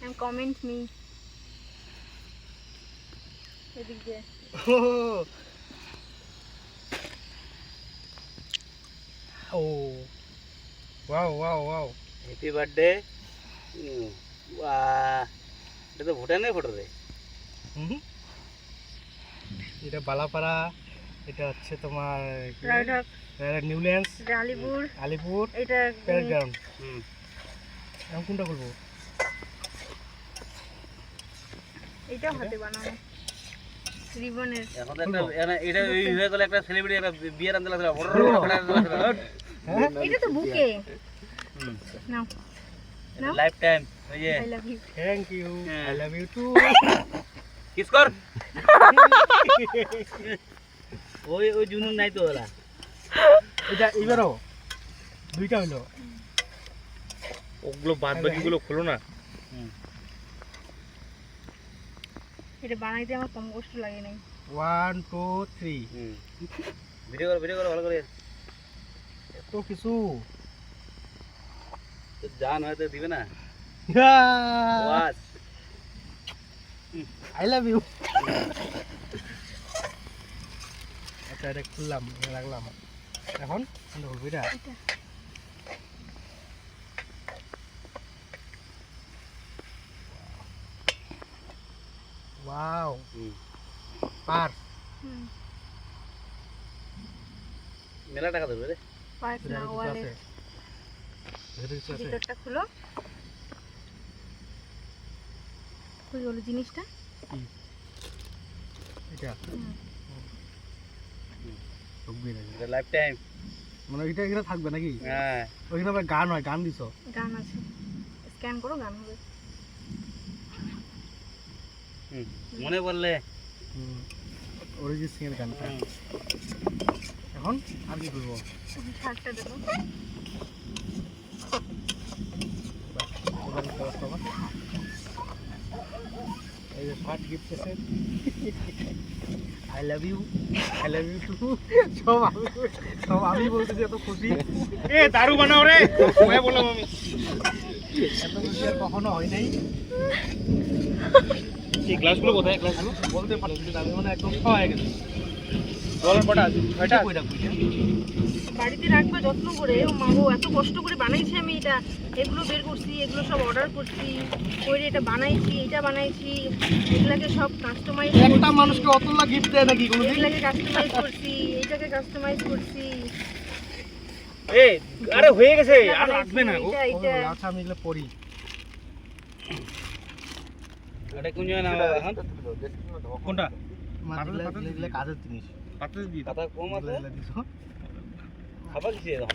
and comment me. এদিক দিয়ে ও wow wow wow happy birthday. এটা তো ভুটানের ফটো রে। এটা বালাপাড়া, এটা হচ্ছে তোমার রায়ঢাক, নিউল্যান্ডস, এটা আলিপুর, আলিপুর, এটা প্যারেড গ্রাউন্ড। এখন কোনটা করবো? এইটাও হাতে বানানো রিবনের। এখন তো একটা এটা এই হয়ে গেল একটা সেলিব্রিটি, একটা বিয়ের আনতে লাগলো। এটা তো বুকে। নাও নাও, লাইফ টাইম। ওই যে I love you. Thank you, I love you too. Kiss কর। ওই ওই জুনুন নাই তো ওরা। এটা এবারও দুইটা হইলো। ওগুলো বাদ বাকিগুলো খোলো না। এটা বানাইতে আমার কম কষ্ট লাগে নাই। 1 2 3 ভিডিও কর ভালো করে। এত কিছু তো জান হয়তো দিবে না। ওয়াস আই লাভ ইউ। আচ্ছা এটা খুললাম, রাখলাম। এখন কোনটা খুলবো? এটা ওয়াও পার মেলা টাকা দেবে রে। পাইপ না ওয়ালেট। ভিতরটা খুলো। কই হলো জিনিসটা? এটা থাকবে না, এটা লাইফ টাইম। মানে এটা এখানে থাকবে নাকি? হ্যাঁ ওইখানে আবার গান হয়, গান দিছো? গান আছে, স্ক্যান করো গান হবে। মনে পড়লে অরিজিৎ সিং এর গানটা। এখন আর কি করবো? শার্টটা দেখো। এই যে শার্ট গিফট এসে আই লাভ ইউ টু। সব আমি বলতেছি, এত খুশি। এ দারু বানাও রে, ওই বললাম আমি। এত খুশি আর কখনো হয় নাই। এই গ্লাসগুলো কোথায়? গ্লাসগুলো বলতে পারছি না, আমি মানে একদম খাওয়া গেছি। জলের কটা আছে? ছয়টা। কই রাখবি এটা? বাড়িতে রাখবা যত্ন করে। ও মা গো, এত কষ্ট করে বানাইছি আমি এটা। এগুলো বের করছি, এগুলো সব অর্ডার করছি, করে এটা বানাইছি, এটা বানাইছি, এগুলাকে সব কাস্টমাইজ। একটা মানুষকে অতলা গিফট দেয় নাকি কোনোদিন? এগুলাকে কাস্টমাইজ করছি, এইটাকে কাস্টমাইজ করছি। এ আরে হয়ে গেছে, আর লাগবে না গো। এটা আচ্ছা আমি এগুলো পড়ি। এটা কোন জায়গায় নামাবো এখন? কোনটা? এগুলো কাজের জিনিস। পাতা দিয়ে পাতা কম আছে। এগুলো দিছো। খাবার কিছু এখন